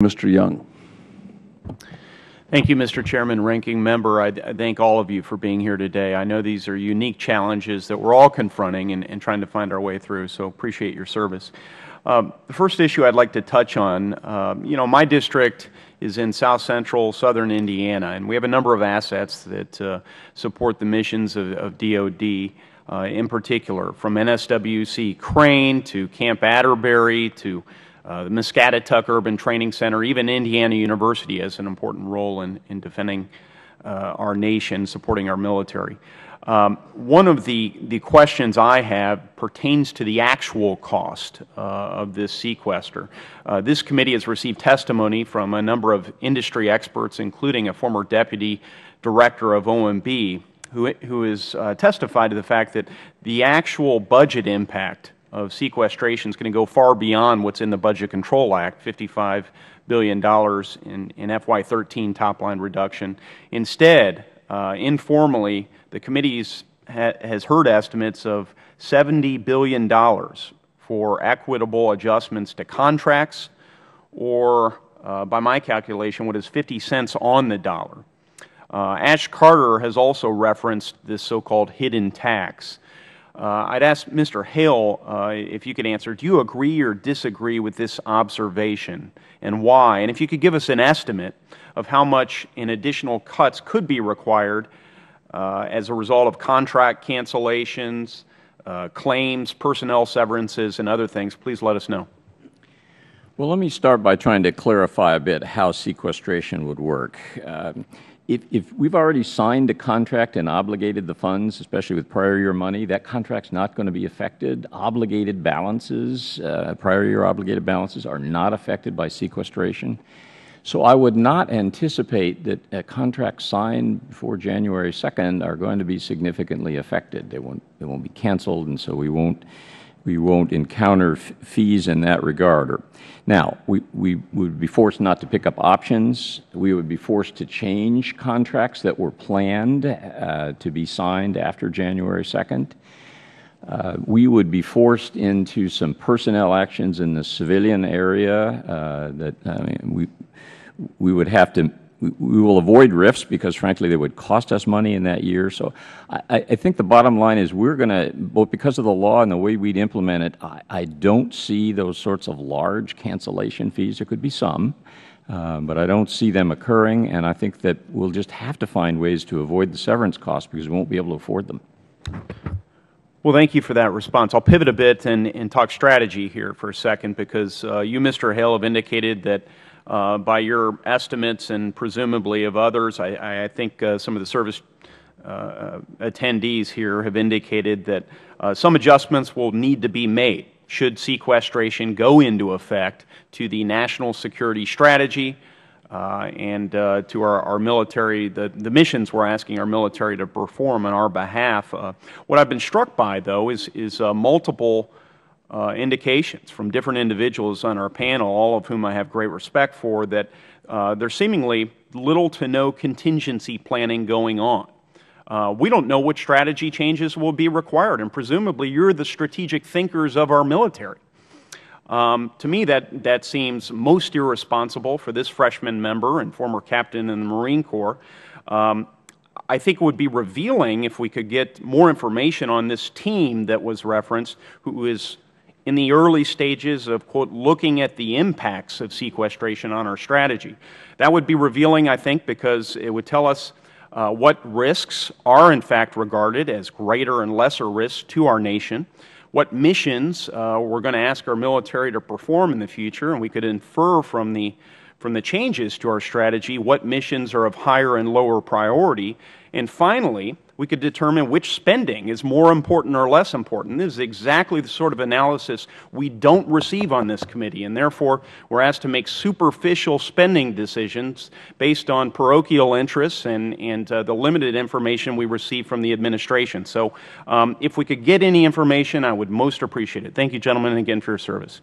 Mr. Young. Thank you, Mr. Chairman, Ranking Member. I thank all of you for being here today. I know these are unique challenges that we're all confronting and trying to find our way through, so appreciate your service. The first issue I'd like to touch on, my district is in south central southern Indiana, and we have a number of assets that support the missions of DOD, in particular, from NSWC Crane to Camp Atterbury to the Muscatatuck Urban Training Center. Even Indiana University has an important role in defending our nation, supporting our military. One of the questions I have pertains to the actual cost of this sequester. This committee has received testimony from a number of industry experts, including a former deputy director of OMB, who has testified to the fact that the actual budget impact of sequestration is going to go far beyond what's in the Budget Control Act, $55 billion in FY13 top-line reduction. Instead, informally, the committee has heard estimates of $70 billion for equitable adjustments to contracts, or, by my calculation, what is 50 cents on the dollar. Ash Carter has also referenced this so-called hidden tax. I'd ask Mr. Hale if you could answer, do you agree or disagree with this observation, and why? And if you could give us an estimate of how much in additional cuts could be required as a result of contract cancellations, claims, personnel severances, and other things, please let us know. Well, let me start by trying to clarify a bit how sequestration would work. If we've already signed a contract and obligated the funds, especially with prior year money, that contract's not going to be affected. Obligated balances, prior year obligated balances, are not affected by sequestration. So I would not anticipate that contracts signed before January 2nd are going to be significantly affected. They won't be canceled, and so we won't encounter fees in that regard. Now, we would be forced not to pick up options. We would be forced to change contracts that were planned to be signed after January 2nd. We would be forced into some personnel actions in the civilian area we would have to. We will avoid rifts because, frankly, they would cost us money in that year. So I think the bottom line is we're going to, both because of the law and the way we'd implement it, I don't see those sorts of large cancellation fees. There could be some, but I don't see them occurring, and I think that we'll just have to find ways to avoid the severance costs because we won't be able to afford them. Well, thank you for that response. I'll pivot a bit and talk strategy here for a second, because you, Mr. Hale, have indicated that by your estimates and presumably of others, I think some of the service attendees here have indicated that some adjustments will need to be made should sequestration go into effect to the national security strategy and to our military, the missions we're asking our military to perform on our behalf. What I've been struck by, though, is multiple indications from different individuals on our panel, all of whom I have great respect for, that there's seemingly little to no contingency planning going on. We don't know what strategy changes will be required, and presumably you're the strategic thinkers of our military. To me, that seems most irresponsible for this freshman member and former captain in the Marine Corps. I think it would be revealing if we could get more information on this team that was referenced, who is in the early stages of, quote, looking at the impacts of sequestration on our strategy. That would be revealing, I think, because it would tell us what risks are in fact regarded as greater and lesser risks to our nation, what missions we're going to ask our military to perform in the future, and we could infer from the changes to our strategy what missions are of higher and lower priority, and finally, we could determine which spending is more important or less important. This is exactly the sort of analysis we don't receive on this committee, and therefore we're asked to make superficial spending decisions based on parochial interests and the limited information we receive from the administration. So if we could get any information, I would most appreciate it. Thank you, gentlemen, again for your service.